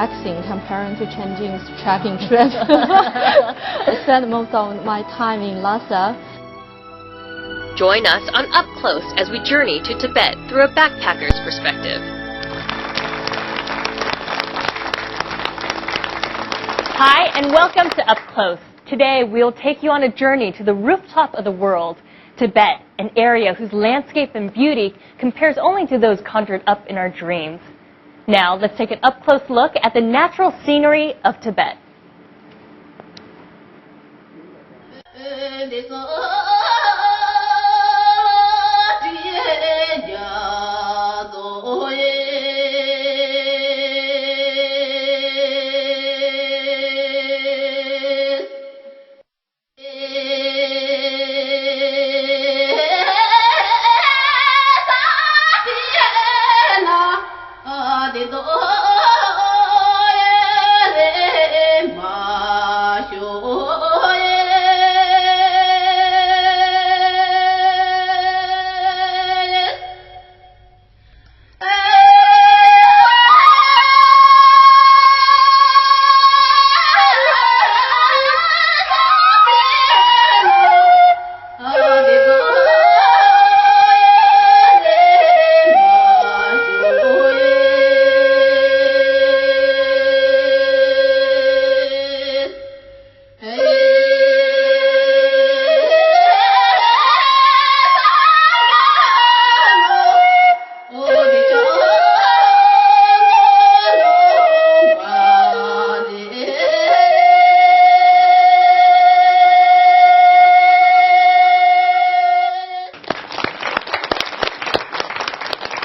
Relaxing comparing to changing trekking trip. I spend most of my time in Lhasa. Join us on Up Close as we journey to Tibet through a backpacker's perspective. Hi, and welcome to Up Close. Today, we'll take you on a journey to the rooftop of the world, Tibet, an area whose landscape and beauty compares only to those conjured up in our dreams. Now, let's take an up-close look at the natural scenery of Tibet.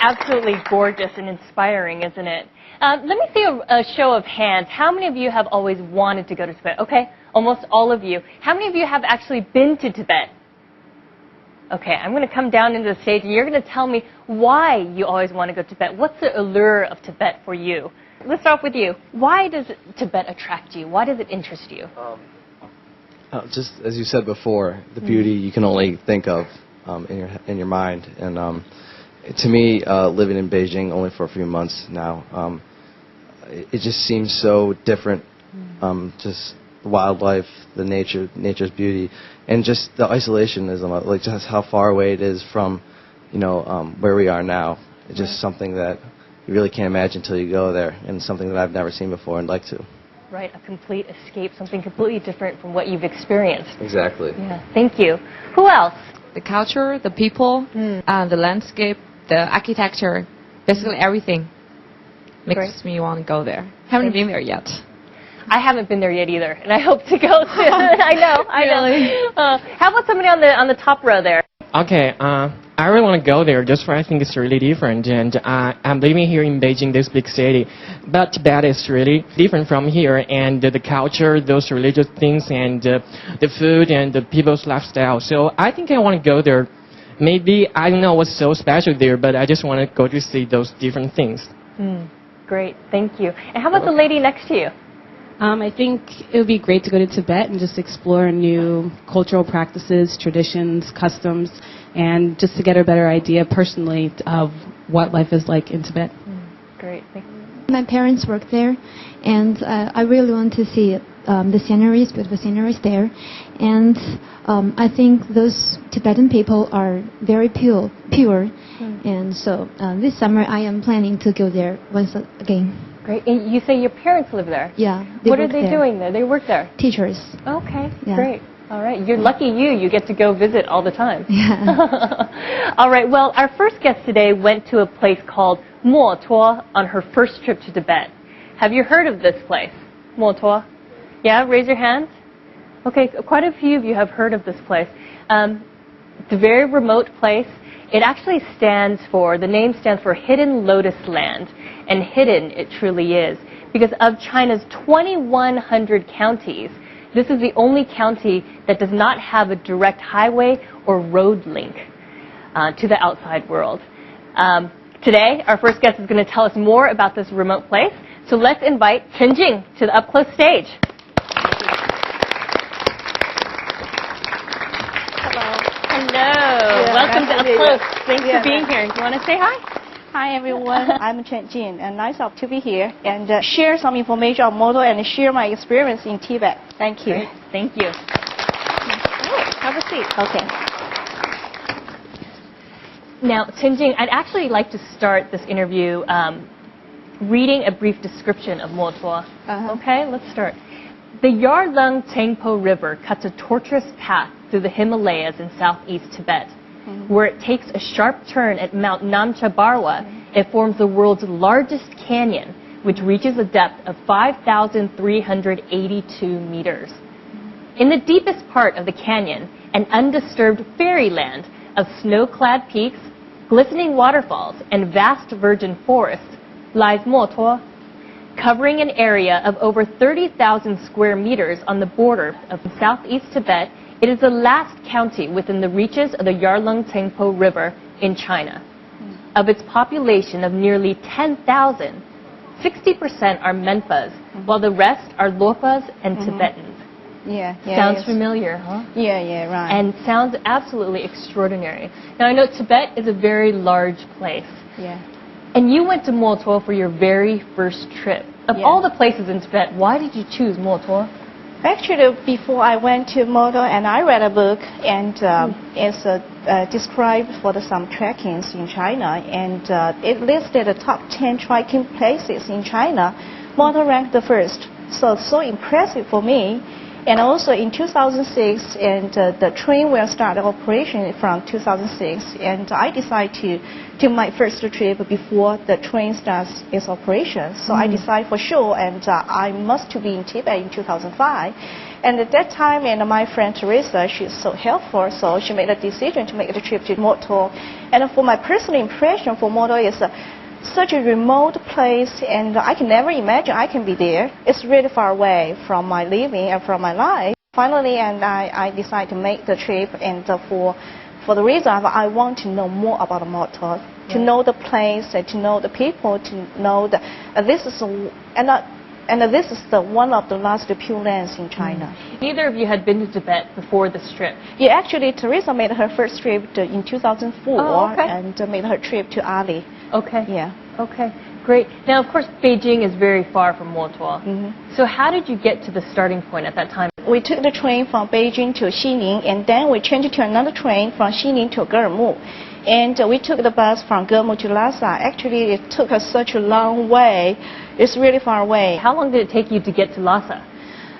Absolutely gorgeous and inspiring, isn't it? Let me see a show of hands. How many of you have always wanted to go to Tibet? Okay, almost all of you. How many of you have actually been to Tibet? Okay, I'm going to come down into the stage and you're going to tell me why you always want to go to Tibet. What's the allure of Tibet for you? Let's start off with you. Why does Tibet attract you? Why does it interest you? Just as you said before, the beauty you can only think of in your mind. And to me, living in Beijing only for a few months now, it just seems so different. Just the wildlife, the nature's beauty, and just the isolationism, like just how far away it is from, where we are now. It's just something that you really can't imagine until you go there, and something that I've never seen before and like to. Right, a complete escape, something completely different from what you've experienced. Exactly. Yeah, thank you. Who else? The culture, the people, the landscape, the architecture, basically everything makes me want to go there. Haven't been there yet. I haven't been there yet either, and I hope to go soon. I know. How about somebody on the top row there? Okay, I really want to go there just for I think it's really different, and I'm living here in Beijing, this big city, but Tibet is really different from here, and the culture, those religious things, and the food and the people's lifestyle. So I think I want to go there. Maybe I don't know what's so special there, but I just want to go to see those different things. Great, thank you. And how about the lady next to you? I think it would be great to go to Tibet and just explore new cultural practices, traditions, customs, and just to get a better idea personally of what life is like in Tibet. Great, thank you. My parents work there, and I really want to see the sceneries, beautiful sceneries there. And I think those Tibetan people are very pure. And so this summer I am planning to go there once again. Great. And you say your parents live there? Yeah. What are they doing there? They work there? Teachers. Okay, yeah. Great. All right. You're lucky you get to go visit all the time. Yeah. All right. Well, our first guest today went to a place called Mo Tuo on her first trip to Tibet. Have you heard of this place, Mo Tuo? Yeah, raise your hand. Okay, quite a few of you have heard of this place. It's a very remote place. It actually the name stands for Hidden Lotus Land. And hidden it truly is. Because of China's 2,100 counties, this is the only county that does not have a direct highway or road link to the outside world. Today, our first guest is going to tell us more about this remote place. So let's invite Chen Jing to the up-close stage. Hello. Hello. Welcome to Up Close. Thanks for being here. Do you want to say hi? Hi everyone, I'm Chen Jin, and nice to be here and share some information on motor and share my experience in Tibet. Thank you. Great. Thank you. Have a seat. Okay. Now, Chenjing, I'd actually like to start this interview reading a brief description of Motuo. Okay, let's start. The Yarlung Tengpo River cuts a tortuous path through the Himalayas in southeast Tibet. Where it takes a sharp turn at Mount Namcha Barwa, it forms the world's largest canyon, which reaches a depth of 5,382 meters. In the deepest part of the canyon, an undisturbed fairyland of snow-clad peaks, glistening waterfalls, and vast virgin forests lies Motuo, covering an area of over 30,000 square meters on the border of southeast Tibet. It is the last county within the reaches of the Yarlung Tengpo River in China. Of its population of nearly 10,000, 60% are Menpas, while the rest are Lopas and Tibetans. Yeah. Sounds familiar, huh? Yeah, right. And sounds absolutely extraordinary. Now, I know Tibet is a very large place. Yeah. And you went to Motuo for your very first trip. Of all the places in Tibet, why did you choose Motuo? Actually, before I went to Moto, and I read a book, and it's described for some trekkings in China, and it listed the top 10 trekking places in China. Moto ranked the first, so impressive for me. And also in 2006, and the train will start operation from 2006, and I decided to do my first trip before the train starts its operation. So I decided for sure, and I must to be in Tibet in 2005. And at that time, and my friend Teresa, she's so helpful, so she made a decision to make the trip to Moto. And for my personal impression for Moto is such a remote place, and I can never imagine I can be there. It's really far away from my living and from my life. Finally, and I decided to make the trip, and for the reason I want to know more about Moto, to know the place, and to know the people, to know that this is this is one of the last Pure Lands in China. Neither of you had been to Tibet before this trip. Yeah, actually, Teresa made her first trip in 2004, and made her trip to Ali. Okay. Yeah. Okay, great. Now, of course, Beijing is very far from Motuo. So how did you get to the starting point at that time? We took the train from Beijing to Xining, and then we changed to another train from Xining to Germu. And we took the bus from Germu to Lhasa. Actually, it took us such a long way. It's really far away. How long did it take you to get to Lhasa?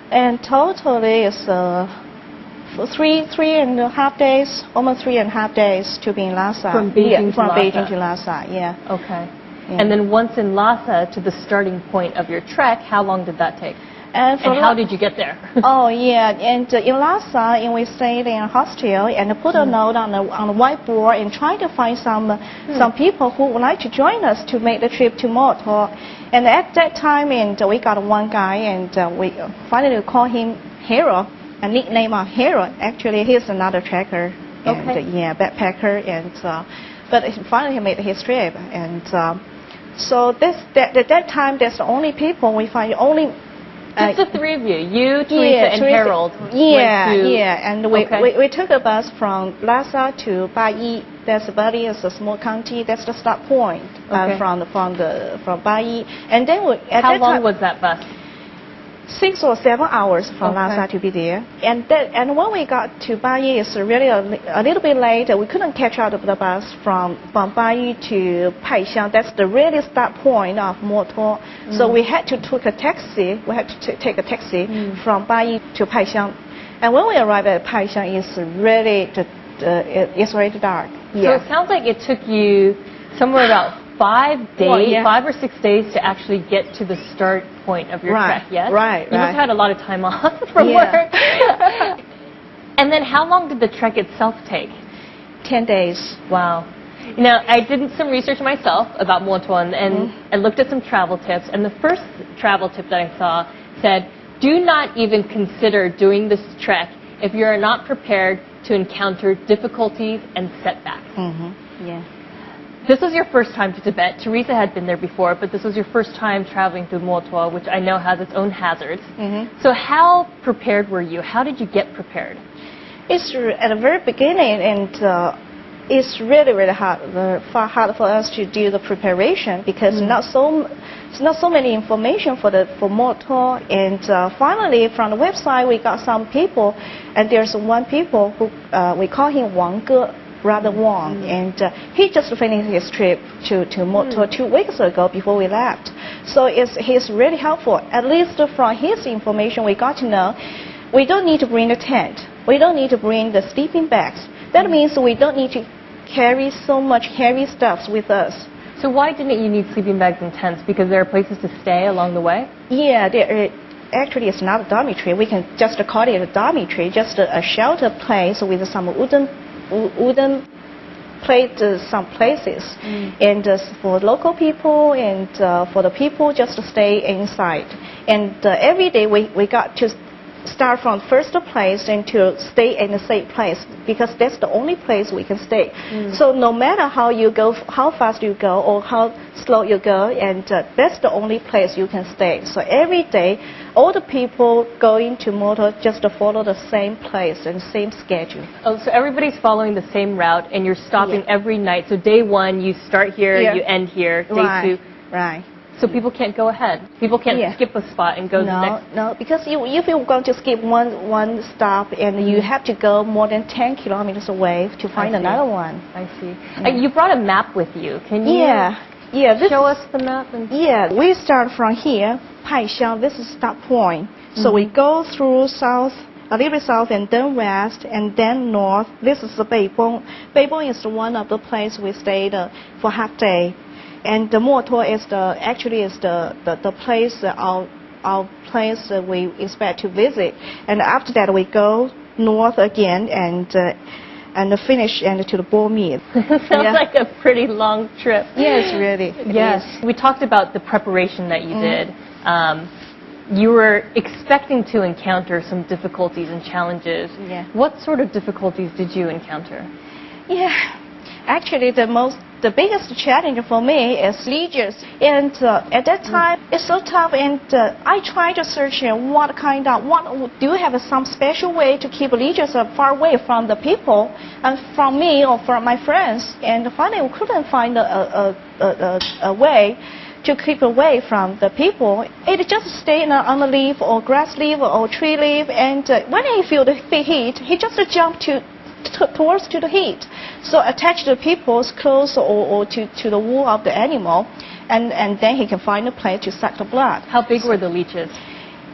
And totally it's 3.5 days, almost 3.5 days to be in Lhasa. From Beijing to Lhasa? From Beijing to Lhasa, yeah. Okay. Yeah. And then once in Lhasa to the starting point of your trek, how long did that take? And how did you get there? Oh, yeah, and in Lhasa, and we stayed in a hostel and put a note on the whiteboard and trying to find some people who would like to join us to make the trip to Moto. And at that time, and we got one guy, and we finally called him Hero, a nickname of Hero. Actually, he's another trekker, and backpacker, and but finally he made his trip, and so at that time, that's the only people we find. Just the three of you, Teresa, and Harold. And we took a bus from Lhasa to Bai. That's Bali is a small county. That's the start point from Bai. And then how long was that bus? 6 or 7 hours from Lhasa to be there. And when we got to Bai, it's really a little bit late. We couldn't catch out of the bus from Bai to Paixiang. That's the really start point of Moto. So we had to take a taxi. We had to take a taxi from Bai to Paixiang. And when we arrived at Paixiang, it's really dark. Yeah. So it sounds like it took you somewhere about 5 days, 5 or 6 days to actually get to the start point of your trek, yes? Right. You must have had a lot of time off from work. And then how long did the trek itself take? 10 days. Wow. Now, I did some research myself about Moto, and I looked at some travel tips, and the first travel tip that I saw said, do not even consider doing this trek if you are not prepared to encounter difficulties and setbacks. Yeah. This was your first time to Tibet. Teresa had been there before, but this was your first time traveling through Moto, which I know has its own hazards. So how prepared were you? How did you get prepared? It's at the very beginning, and it's really, really hard, far harder for us to do the preparation because not so many information for more tour. And finally, from the website, we got some people, and there's one people who we call him Wang Ge, Brother Wang, and he just finished his trip to Motor 2 weeks ago before we left. So he's really helpful. At least from his information, we got to know we don't need to bring the tent. We don't need to bring the sleeping bags. That means we don't need to carry so much heavy stuff with us. So why didn't you need sleeping bags and tents? Because there are places to stay along the way? Yeah, actually it's not a dormitory. We can just call it a dormitory, just a shelter place with some wooden plate, some places. And for local people and for the people just to stay inside. And every day we got to start from first place and to stay in the same place because that's the only place we can stay. So no matter how you go, how fast you go or how slow you go, and that's the only place you can stay. So every day, all the people going to Motor just to follow the same place and same schedule. Oh, so everybody's following the same route and you're stopping every night. So day 1, you start here, you end here. Day 2. Right. So people can't go ahead. People can't skip a spot and go to the next. No, because if you're going to skip one stop and you have to go more than 10 kilometers away to find another one. I see. You brought a map with you. Can you show us the map? We start from here, Paixiang. This is start point. So we go through south, a little bit south, and then west, and then north. This is the Beibong. Beibong is one of the places we stayed for half day. And the Motor is the place, our place we expect to visit. And after that we go north again and finish and to the Bull Mead. Sounds like a pretty long trip. Yes, really. Yes. We talked about the preparation that you did. You were expecting to encounter some difficulties and challenges. Yeah. What sort of difficulties did you encounter? Yeah, actually the biggest challenge for me is leaders. And at that time, it's so tough. And I tried to search do you have some special way to keep leaders far away from the people and from me or from my friends. And finally, we couldn't find a way to keep away from the people. It just stay on a leaf or grass leaf or tree leaf. And when he feel the heat, he just jump towards the heat. So attach the people's clothes or to the wool of the animal, and then he can find a place to suck the blood. How big were the leeches?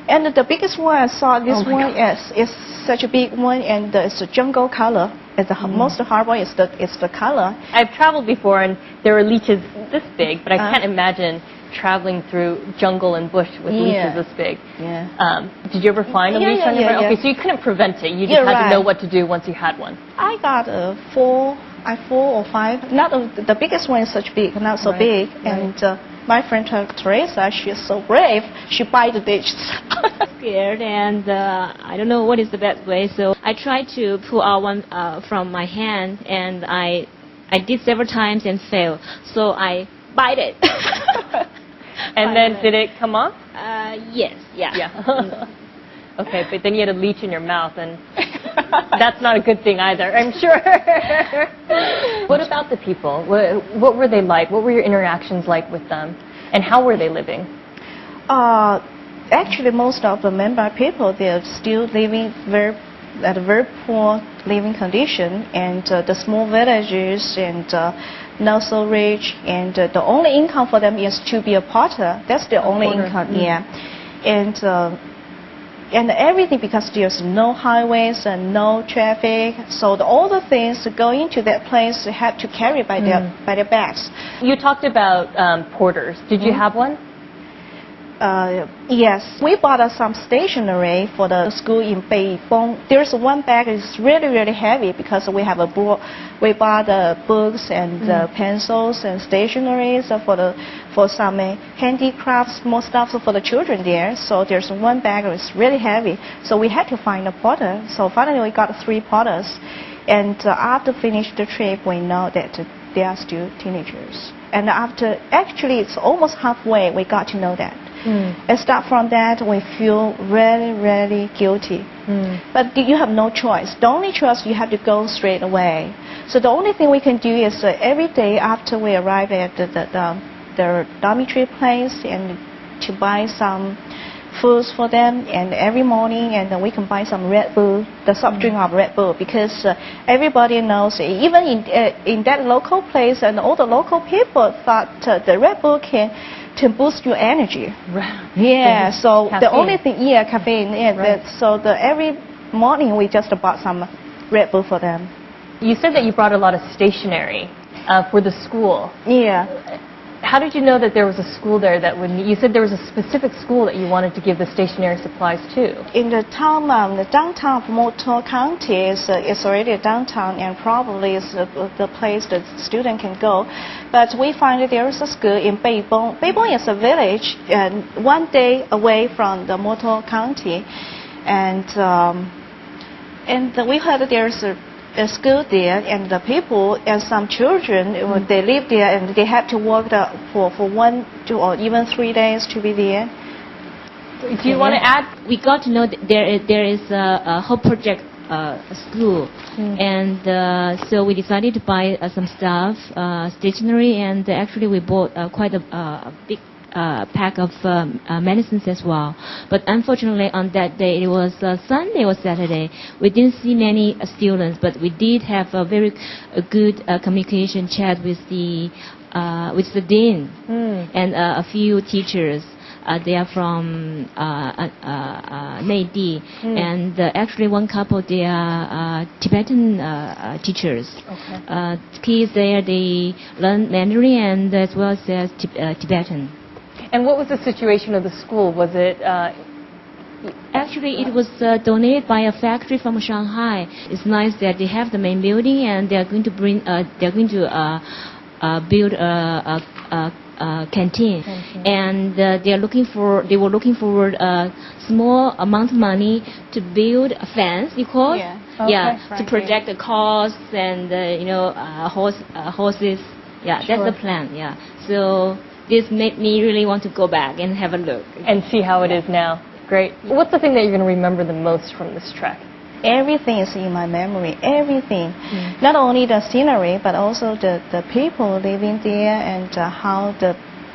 And the biggest one I saw, this one is such a big one, and it's a jungle color. And the most horrible is the color. I've traveled before, and there were leeches this big, but I can't imagine traveling through jungle and bush with leeches this big. Yeah. Did you ever find a leech on your way? Okay, so you couldn't prevent it. You just had to know what to do once you had one. I got 4 or 5. Not the biggest one is such big, not so big. And my friend Teresa, she's so brave. She bite the leeches. Scared, and I don't know what is the best way. So I tried to pull out one from my hand, and I did several times and failed. So I bite it. And then did it come off? Yes. Yeah. Okay, but then you had a leech in your mouth, and that's not a good thing either, I'm sure. What about the people? What were they like? What were your interactions like with them? And how were they living? Actually, most of the Myanmar people, they're still living at a very poor living condition, and the small villages and not so rich, and the only income for them is to be a potter. That's the only income, and everything, because there's no highways and no traffic, so all the things going to that place they have to carry by their bags. You talked about porters. Did you have one? Yes, we bought some stationery for the school in Beibong. There's one bag that's really, really heavy because we have we bought books and pencils and stationeries for some handicrafts, more stuff for the children there. So there's one bag that's really heavy. So we had to find a porter. So finally we got 3 porters. And after finish the trip, we know that they are still teenagers. And actually it's almost halfway, we got to know that. And start from that, we feel really, really guilty But you have no choice. The only choice, you have to go straight away. So the only thing we can do is every day after we arrive at the dormitory place and to buy some foods for them, and every morning, and then we can buy some Red Bull, the soft drink of Red Bull, because everybody knows, even in that local place, and all the local people thought the Red Bull can to boost your energy. Yeah, so caffeine. The only thing, caffeine. Yeah, Right. Every morning we just bought some Red Bull for them. You said that you brought a lot of stationery for the school. Yeah. How did you know that there was a school there that would? You said there was a specific school that you wanted to give the stationery supplies to. In the town, the downtown of Motor County is already a downtown, and probably is the place that student can go. But we find that there is a school in Beibong. Beibong is a village and 1 day away from the Motor County, and we heard that there is a school there, and the people and some children they live there, and they have to work for 1, 2, or even 3 days to be there. Do you want to add? We got to know that there is a whole project school, and so we decided to buy some stuff, stationery, and actually we bought quite a big pack of medicines as well. But unfortunately on that day, it was Sunday or Saturday, we didn't see many students, but we did have a very good communication chat with the dean and a few teachers. They are from Neidi, and actually one couple, they are Tibetan teachers. Okay. Kids there, they learn Mandarin and as well as Tibetan. And what was the situation of the school? Was it? Actually, it was donated by a factory from Shanghai. It's nice that they have the main building, and they are going to build a canteen. And they were looking for a small amount of money to build a fence, you call it? To protect the cars and horses. Yeah, Sure. that's the plan. Yeah, so this made me really want to go back and have a look and see how it is now. Great. What's the thing that you're going to remember the most from this trek? Everything is in my memory, everything. Not only the scenery, but also the people living there, and how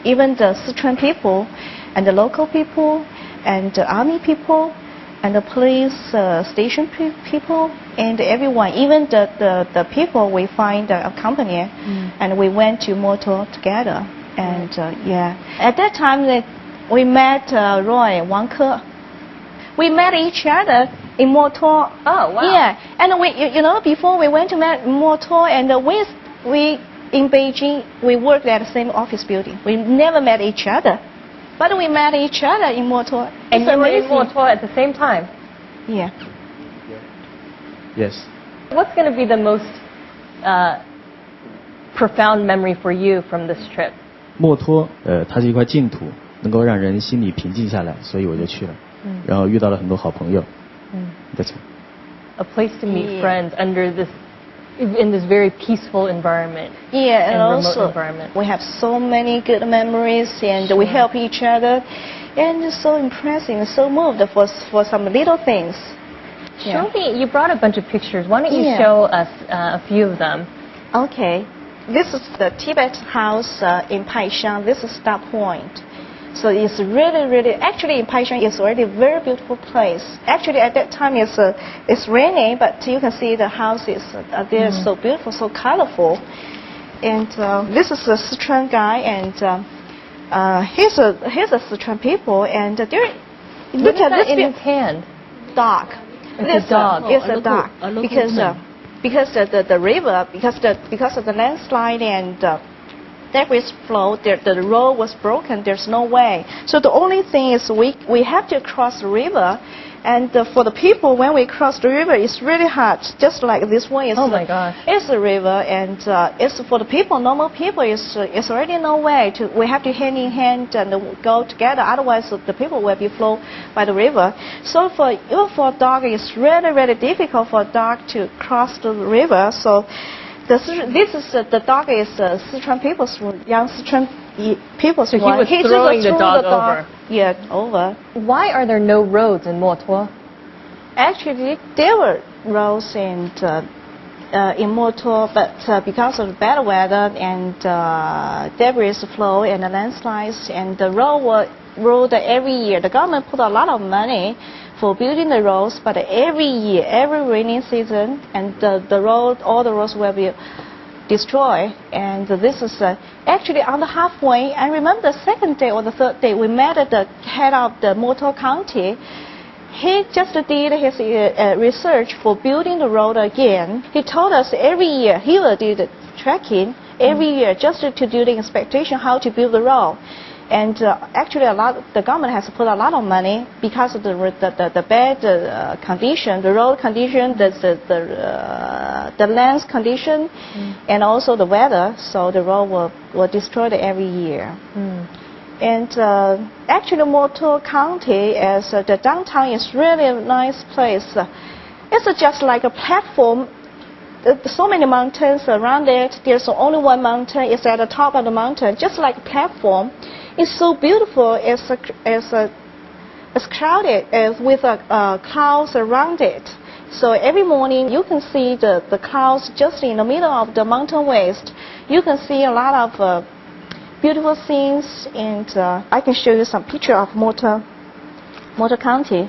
even the Sichuan people, and the local people, and the army people, and the police station people, and everyone, even the people we find a company, and we went to Motor together. And at that time we met Roy, Wang Ke. We met each other in Motor. Oh, wow. Yeah, and we, before we went to Motor, and we in Beijing, we worked at the same office building. We never met each other, but we met each other in Motor. And you were in Motor at the same time? Yeah. Yes. What's going to be the most profound memory for you from this trip? 墨脱，它是一块净土，能够让人心里平静下来，所以我就去了。然后遇到了很多好朋友。That's it. A place to meet friends in this very peaceful environment. Yeah, and remote also environment. we have so many good memories, and we help each other, and it's so impressive, so moved for some little things. Show me. You brought a bunch of pictures. Why don't you show us a few of them? Okay. This is the Tibet house in Paishan. This is Star Point. So it's really, actually in Paishan it's already a very beautiful place. Actually at that time it's raining, but you can see the houses, they're so beautiful, so colorful. And this is a Sichuan guy, and here's a Sichuan people, and look at this in his hand. Dog. It's a dog. It's a dog. Because the river, because of the landslide and debris flow, the road was broken. There's no way. So the only thing is we have to cross the river, and for the people, when we cross the river, it's really hard. Just like this one is. Oh my gosh. It's a river, and it's for the people, normal people. It's already no way to. We have to hand in hand and go together. Otherwise, the people will be flown by the river. So for a dog, it's really difficult for a dog to cross the river. So the dog is Sichuan people's young Sichuan people's So one. he was throwing the dog over. Yeah, over. Why are there no roads in Motor? Actually, there were roads in Motor, but because of the bad weather and debris flow and the landslides, and the road every year, the government put a lot of money for building the roads, but every year, every rainy season, and all the roads will be destroyed. And this is actually on the halfway. I remember the second day or the third day, we met at the head of the Motor County. He just did his research for building the road again. He told us every year he will do the tracking every year just to do the inspection how to build the road. And actually, the government has put a lot of money because of the bad condition, the road condition, the land condition, and also the weather. So the road will destroyed every year. And actually, Motor County, as the downtown, is really a nice place. It's just like a platform. So many mountains around it. There's only one mountain. It's at the top of the mountain, just like a platform. It's so beautiful. It's crowded with clouds around it. So every morning you can see the clouds just in the middle of the mountain waste. You can see a lot of beautiful scenes, and I can show you some picture of Motor County.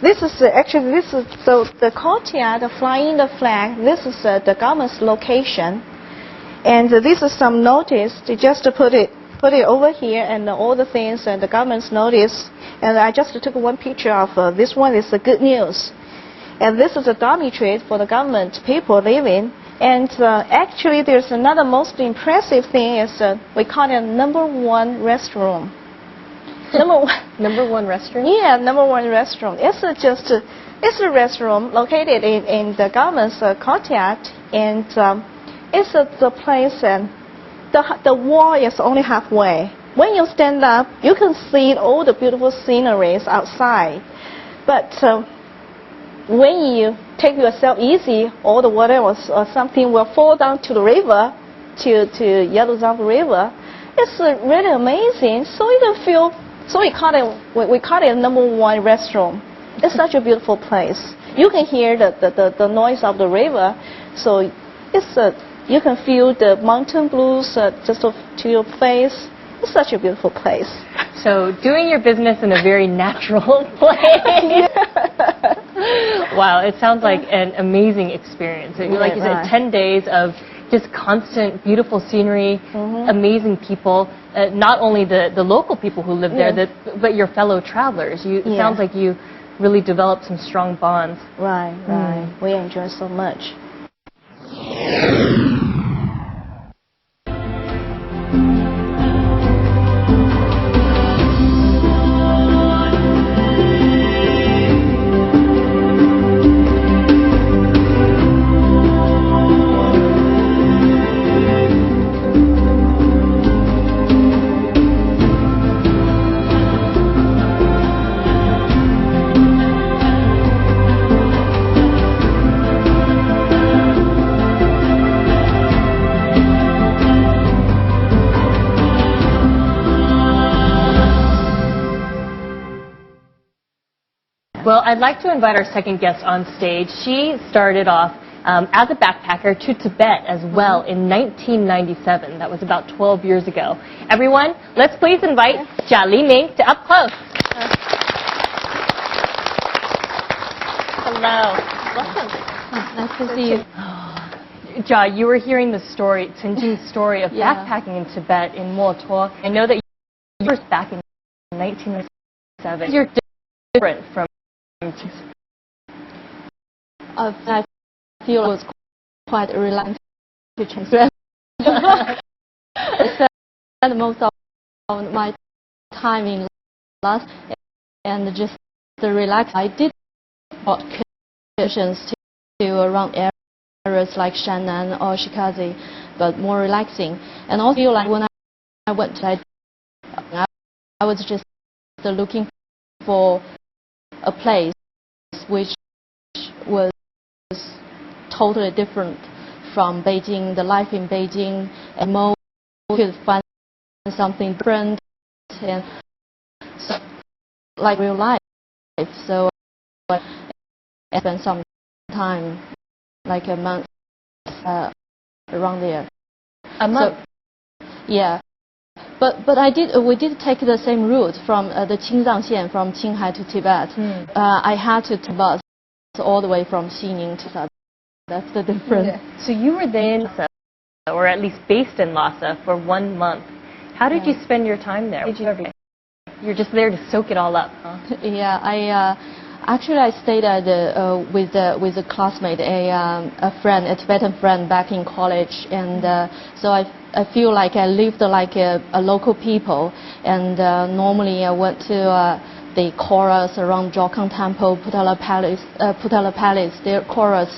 This is the courtyard, flying the flag. This is the government's location, and this is some notice. They just put it over here, and all the things and the government's notice. And I just took one picture of this one. Is the good news, and this is a dormitory for the government people living. And actually, there's another most impressive thing is we call it #1 restroom. Number one restroom? Yeah, #1 restroom. It's a restroom located in the government's courtyard, and it's the place, and the wall is only halfway. When you stand up, you can see all the beautiful sceneries outside, but when you take yourself easy, all the water or something will fall down to the river, to Yellowstone River. It's really amazing. So you don't feel. So we call it #1 restroom. It's such a beautiful place. You can hear the noise of the river. So you can feel the mountain blues just to your face. It's such a beautiful place. So doing your business in a very natural place. Wow, it sounds like an amazing experience. Like you said, 10 days of just constant beautiful scenery, amazing people. Not only the local people who live there, but your fellow travelers. It sounds like you really developed some strong bonds. Right. We enjoy so much. Well, I'd like to invite our second guest on stage. She started off as a backpacker to Tibet as well in 1997. That was about 12 years ago. Everyone, let's please invite Jia Liming to Up Close. Hello. Welcome. Nice to see you. Jia, you were hearing the story, Chenjing's story of backpacking in Tibet in Motor. I know that you were back in 1997. You're different from I feel it was quite reluctant to change. I spent most of my time in last and just to relax. I did excursions to around areas like Shannan or Shikazi, but more relaxing. And also feel like when I went, I was just looking for a place which was totally different from Beijing, the life in Beijing, and more could find something different and so, like real life. So and spent some time, like a month, around there. A month? So, yeah. But we did take the same route from the Qingzhangxian from Qinghai to Tibet. I had to bus all the way from Xining to Lhasa. That's the difference. Yeah. So you were there in Lhasa, or at least based in Lhasa, for 1 month. How did you spend your time there? You're just there to soak it all up, huh? Yeah, actually I stayed at with a classmate, a friend, a Tibetan friend back in college, and so I feel like I lived like a local people, and normally I went to the chorus around Jokang Temple, Potala Palace. Their chorus,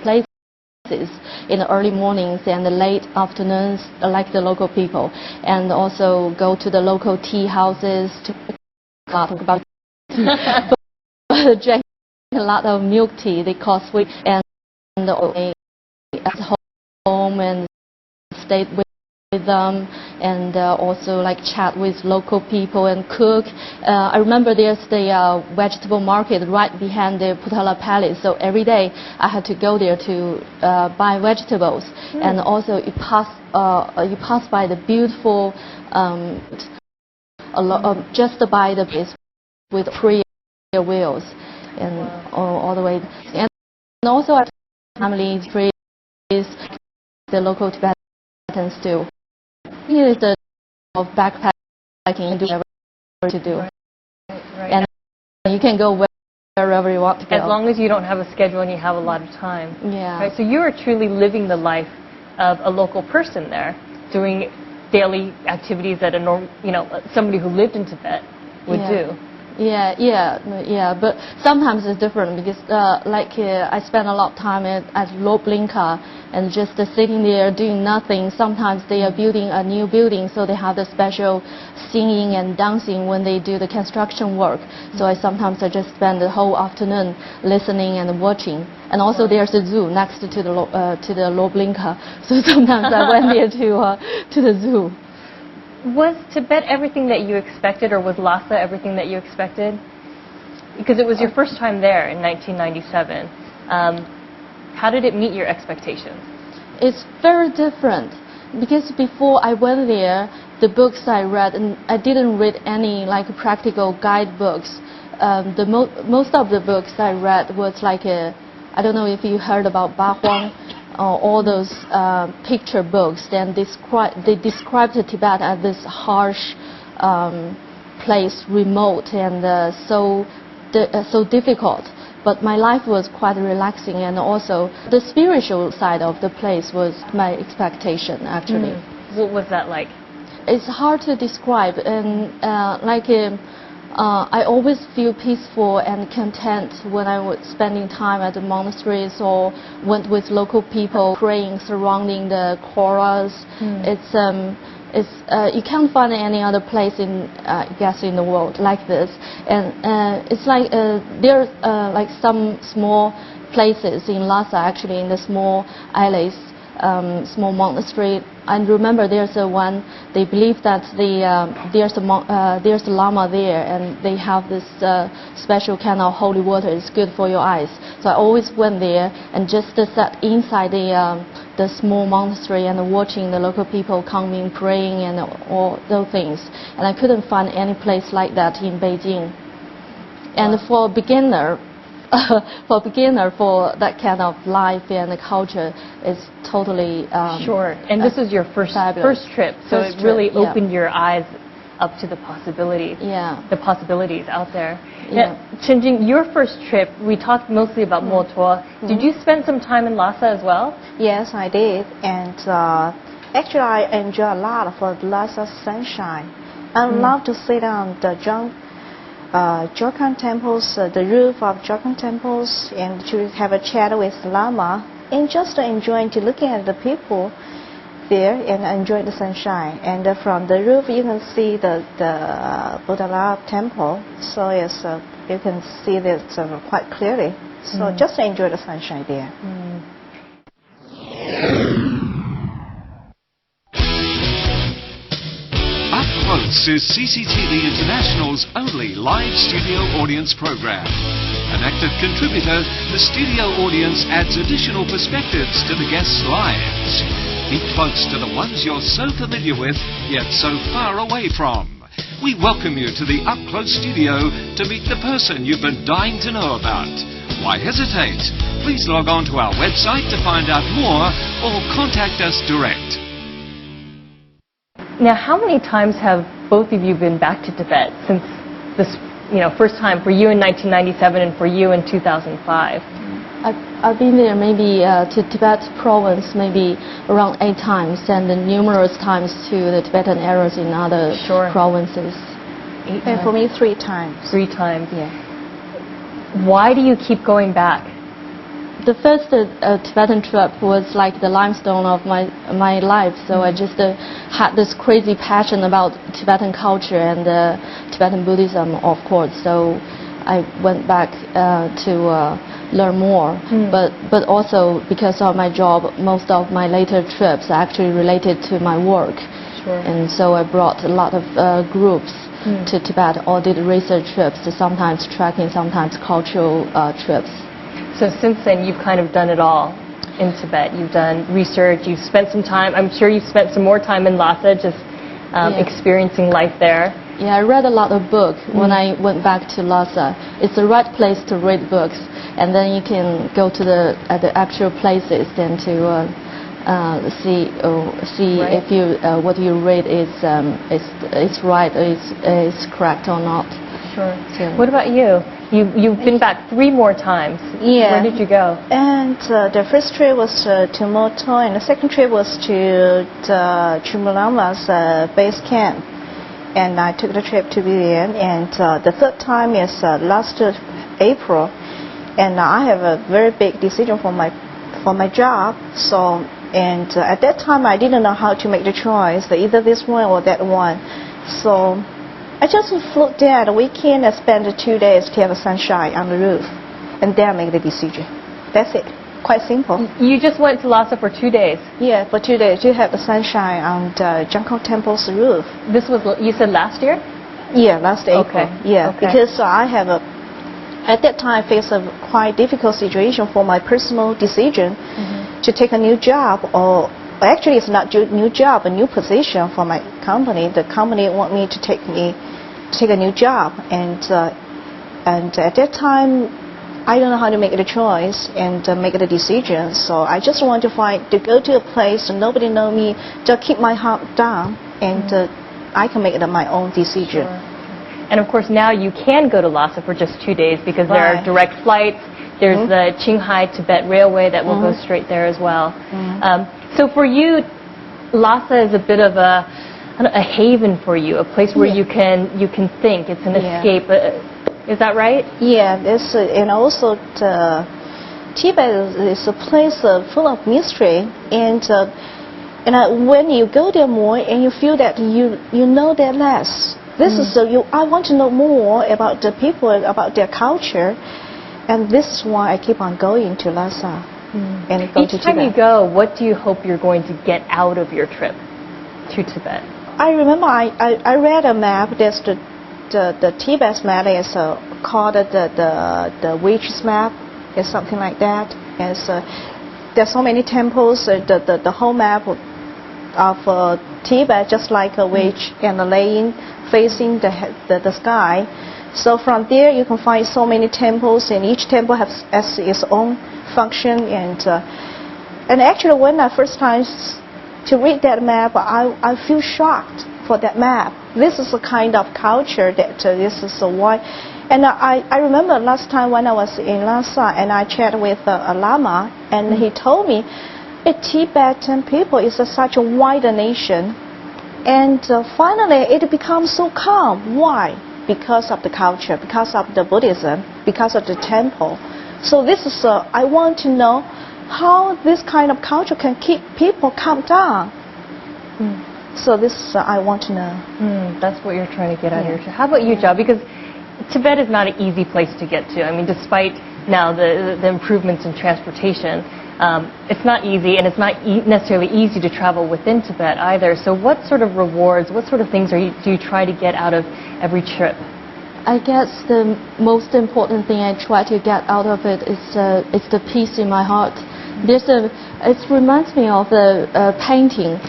places in the early mornings and the late afternoons, like the local people, and also go to the local tea houses to talk about tea. Drank a lot of milk tea. They call sweet, and at home and stayed with them, and also like chat with local people and cook. I remember there's the vegetable market right behind the Potala Palace, so every day I had to go there to buy vegetables, and also you pass by the beautiful just by the place with prayer wheels and all the way, and also our family is the local Tibetans too. Here is the of backpacking and do whatever to do, and you can go wherever you want to go. As long as you don't have a schedule and you have a lot of time. Yeah. Right, so you are truly living the life of a local person there, doing daily activities that somebody who lived in Tibet would do. Yeah, but sometimes it's different because I spend a lot of time at Loblinka and just sitting there doing nothing. Sometimes they are building a new building, so they have the special singing and dancing when they do the construction work. So I sometimes just spend the whole afternoon listening and watching. And also there's a zoo next to the Loblinka, so sometimes I went there to the zoo. Was Tibet everything that you expected, or was Lhasa everything that you expected? Because it was your first time there in 1997. How did it meet your expectations? It's very different, because before I went there, the books I read, and I didn't read any like practical guidebooks. Most of the books I read was like I don't know if you heard about Ba Huang. All those picture books, then they described Tibet as this harsh place, remote and so difficult. But my life was quite relaxing, and also the spiritual side of the place was my expectation actually. What was that like? It's hard to describe, and I always feel peaceful and content when I was spending time at the monasteries or went with local people praying surrounding the chorus. It's you can't find any other place in the world like this. And it's like there's like some small places in Lhasa, actually, in the small alleys, small monastery. I remember there's one. They believe that there's a lama there, and they have this special kind of holy water. It's good for your eyes. So I always went there and just sat inside the small monastery and watching the local people coming, praying, and all those things. And I couldn't find any place like that in Beijing. And for a beginner, for that kind of life and the culture, it's totally sure. And this is your first trip, so it really opened your eyes up to the possibilities. Yeah. The possibilities out there. Yeah. Now, Chenjing, your first trip, we talked mostly about Mo Tuo. Did you spend some time in Lhasa as well? Yes, I did, and actually I enjoy a lot for Lhasa sunshine. I love to sit on the Jokang temples, the roof of Jokang temples, and to have a chat with Lama, and just enjoying to looking at the people there and enjoy the sunshine. And from the roof you can see the Buddha temple, so yes, you can see this quite clearly. So just enjoy the sunshine there. Up Close is CCTV International's only live studio audience program. An active contributor, the studio audience adds additional perspectives to the guests' lives. Be close to the ones you're so familiar with, yet so far away from. We welcome you to the Up Close studio to meet the person you've been dying to know about. Why hesitate? Please log on to our website to find out more or contact us direct. Now, how many times have both of you been back to Tibet since this, first time for you in 1997 and for you in 2005? I've been there maybe to Tibet province maybe around 8 times, and numerous times to the Tibetan areas in other provinces. And for me, 3 times. 3 times. Yeah. Why do you keep going back? The first Tibetan trip was like the limestone of my life, so I just had this crazy passion about Tibetan culture and Tibetan Buddhism, of course. So I went back to learn more, but also because of my job, most of my later trips are actually related to my work. And so I brought a lot of groups to Tibet, or did research trips, sometimes trekking, sometimes cultural trips. So since then, you've kind of done it all in Tibet. You've done research, you've spent some time, I'm sure you've spent some more time in Lhasa, just experiencing life there. Yeah, I read a lot of books when I went back to Lhasa. It's the right place to read books, and then you can go to the actual places and to see if you what you read is right, is correct or not. Sure. So. What about you? You've been back 3 more times. Yeah. Where did you go? And the first trip was to Moto, and the second trip was to the Chumulama's base camp. And I took the trip to be there. And the third time is last April. And I have a very big decision for my job. So, and at that time I didn't know how to make the choice, either this one or that one. So I just flew there the weekend and spent 2 days to have sunshine on the roof, and then make the decision. That's it. Quite simple. You just went to Lhasa for 2 days? Yeah, for 2 days to have the sunshine on the Jangkok Temple's roof. This was, you said last year? Yeah, last April. Okay. Yeah, okay. Because I have at that time faced a quite difficult situation for my personal decision to take a new job, or actually it's not a new job, a new position for my company. The company want me to take a new job, and at that time I don't know how to make the choice and make the decision. So I just want to go to a place and nobody know me, to keep my heart down, and I can make it my own decision. Sure. And of course now you can go to Lhasa for just 2 days because there are direct flights. There's the Qinghai Tibet Railway that will go straight there as well. So for you, Lhasa is a bit of a haven for you, a place where you can think. It's an escape. Is that right? Yeah, and also Tibet is a place full of mystery, and when you go there more and you feel that you know that less. This is I want to know more about the people, about their culture, and this is why I keep on going to Lhasa. And go Each to time Tibet. you go, what do you hope you're going to get out of your trip to Tibet? I remember I read a map. There's the Tibet map is called the witch's map. It's something like that. There's so many temples. The whole map of Tibet just like a witch and laying facing the sky. So from there you can find so many temples, and each temple has its own function. And actually when I first time to read that map, I feel shocked for that map. This is a kind of culture that this is why. And I remember last time when I was in Lhasa and I chatted with a Lama, and he told me the Tibetan people is such a wide nation, and finally it becomes so calm. Why? Because of the culture, because of the Buddhism, because of the temple. So this is I want to know how this kind of culture can keep people calm down. So this I want to know. That's what you're trying to get out of your trip. How about you, Zhao? Because Tibet is not an easy place to get to. I mean, despite now the improvements in transportation, it's not easy, and it's not necessarily easy to travel within Tibet either. So what sort of rewards, what sort of things do you try to get out of every trip? I guess the most important thing I try to get out of it is the peace in my heart. It reminds me of the painting,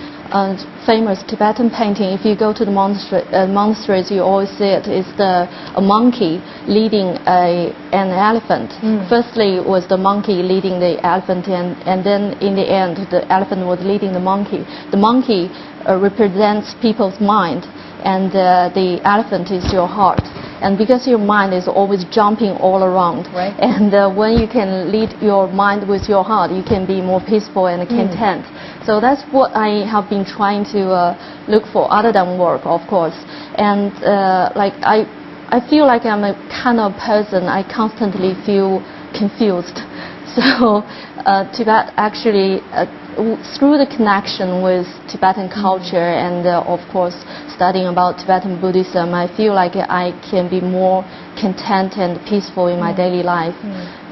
famous Tibetan painting. If you go to the monasteries, you always see it. It's a monkey leading an elephant. Firstly, it was the monkey leading the elephant, and then in the end, the elephant was leading the monkey. The monkey represents people's mind, and the elephant is your heart. And because your mind is always jumping all around, right. and when you can lead your mind with your heart, you can be more peaceful and content. So that's what I have been trying to look for, other than work, of course. And like I feel like I'm a kind of person, I constantly feel confused. So Tibet actually, through the connection with Tibetan culture and of course studying about Tibetan Buddhism, I feel like I can be more content and peaceful in my daily life.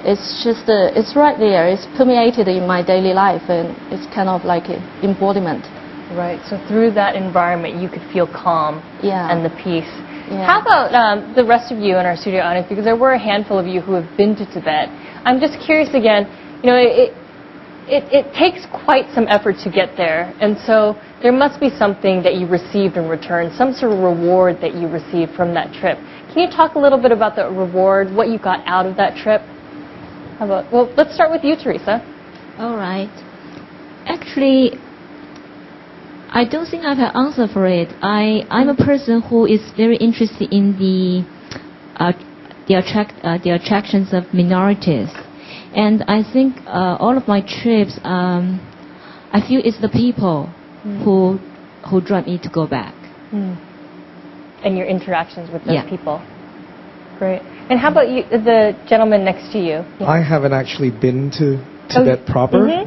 It's just, it's right there, it's permeated in my daily life, and it's kind of like an embodiment. Right, so through that environment you could feel calm and the peace. Yeah. How about the rest of you in our studio audience, because there were a handful of you who have been to Tibet. I'm just curious again, you know, it takes quite some effort to get there, and so there must be something that you received in return, some sort of reward that you received from that trip. Can you talk a little bit about the reward, what you got out of that trip? How about, well, let's start with you, Teresa. All right. Actually, I don't think I have an answer for it. I'm a person who is very interested in the attractions of minorities, and I think all of my trips, I feel it's the people who drive me to go back. And your interactions with those people. Great. And how about you, the gentleman next to you? I haven't actually been to Tibet proper.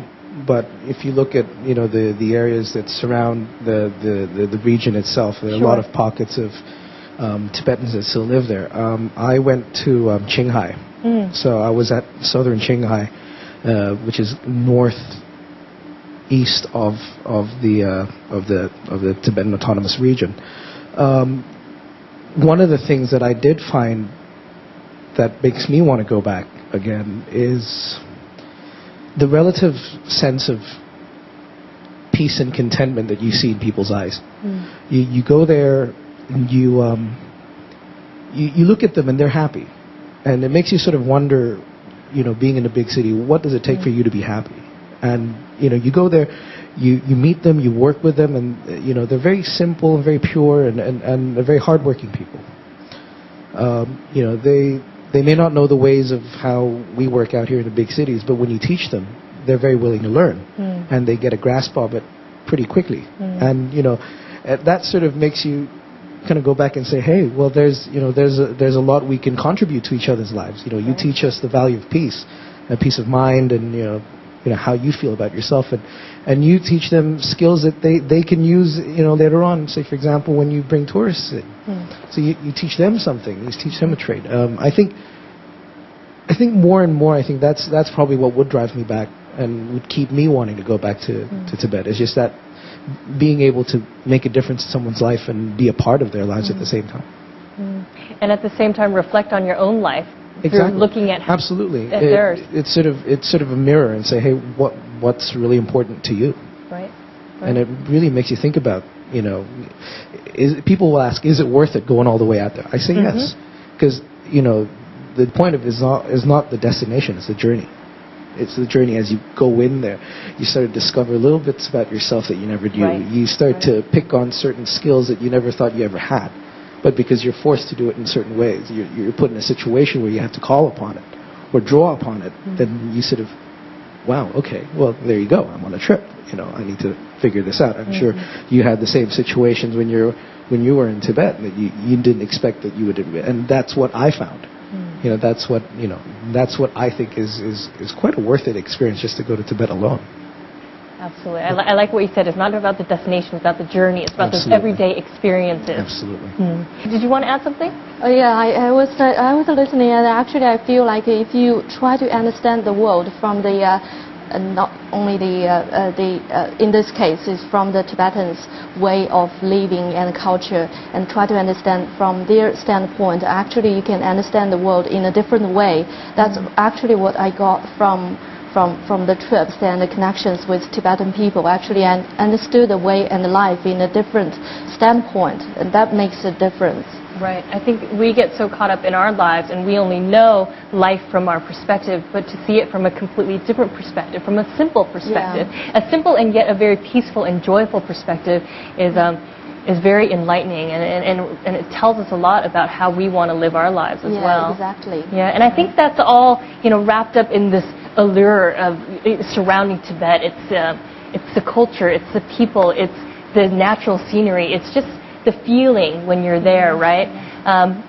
But if you look at the areas that surround the region itself, there are a lot of pockets of Tibetans that still live there. I went to Qinghai, so I was at southern Qinghai, which is northeast of the Tibetan Autonomous Region. One of the things that I did find that makes me want to go back again is the relative sense of peace and contentment that you see in people's eyes. You go there and you look at them and they're happy, and it makes you sort of wonder, being in a big city, what does it take for you to be happy? And you go there, you meet them, you work with them, and they're very simple and very pure and they're very hardworking people. They may not know the ways of how we work out here in the big cities, but when you teach them, they're very willing to learn, and they get a grasp of it pretty quickly. And that sort of makes you kind of go back and say, hey, well, there's a lot we can contribute to each other's lives. You teach us the value of peace, and peace of mind, and how you feel about yourself, and you teach them skills that they can use later on. Say, for example, when you bring tourists in, so you teach them something, you teach them a trade. I think more and more, I think that's probably what would drive me back and would keep me wanting to go back to Tibet. It's just that being able to make a difference in someone's life and be a part of their lives at the same time. And at the same time reflect on your own life. Exactly. You're looking at absolutely. theirs. It's sort of a mirror and say, hey, what's really important to you? Right. And it really makes you think about, people will ask, is it worth it going all the way out there? I say yes, because the point of it is not the destination; it's the journey. It's the journey as you go in there. You start to discover little bits about yourself that you never knew. Right. You start to pick on certain skills that you never thought you ever had. But because you're forced to do it in certain ways, you're put in a situation where you have to call upon it or draw upon it, then you sort of, wow, okay, well, there you go. I'm on a trip. I need to figure this out. I'm sure you had the same situations when you were in Tibet that you didn't expect that you would admit. And that's what I found. That's what I think is quite a worth it experience just to go to Tibet alone. Absolutely. I like what you said. It's not about the destination, it's about the journey. It's about those everyday experiences. Absolutely. Did you want to add something? Yeah, I was listening, and actually I feel like if you try to understand the world from the and not only in this case is from the Tibetans' way of living and culture, and try to understand from their standpoint. Actually, you can understand the world in a different way. That's actually what I got from the trips and the connections with Tibetan people. Actually, I understood the way and the life in a different standpoint, and that makes a difference. Right. I think we get so caught up in our lives and we only know life from our perspective, but to see it from a completely different perspective, from a simple perspective, a simple and yet a very peaceful and joyful perspective is very enlightening, and it tells us a lot about how we want to live our lives as well. Exactly. Yeah, and I think that's all, you know, wrapped up in this allure of surrounding Tibet. It's the culture, it's the people, it's the natural scenery, it's just the feeling when you're there, right?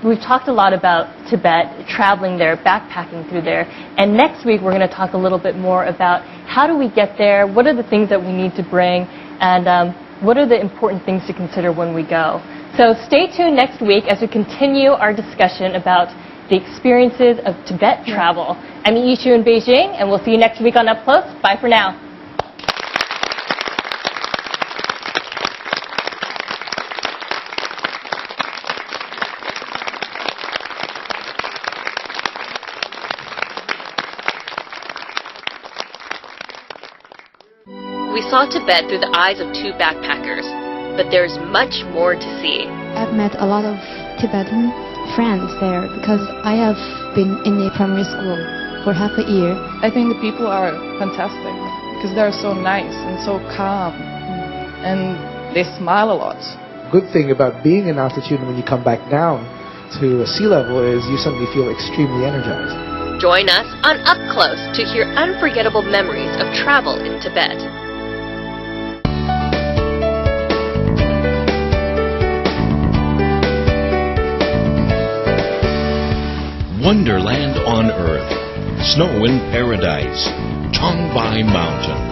We've talked a lot about Tibet, traveling there, backpacking through there, and next week we're going to talk a little bit more about how do we get there, what are the things that we need to bring, and what are the important things to consider when we go. So stay tuned next week as we continue our discussion about the experiences of Tibet travel. I'm Yishu in Beijing, and we'll see you next week on Up Close. Bye for now. We saw Tibet through the eyes of two backpackers, but there's much more to see. I've met a lot of Tibetan friends there because I have been in a primary school for half a year. I think the people are fantastic because they're so nice and so calm, and they smile a lot. Good thing about being in altitude when you come back down to sea level is you suddenly feel extremely energized. Join us on Up Close to hear unforgettable memories of travel in Tibet. Wonderland on Earth, Snow in Paradise, Tongbai Mountain.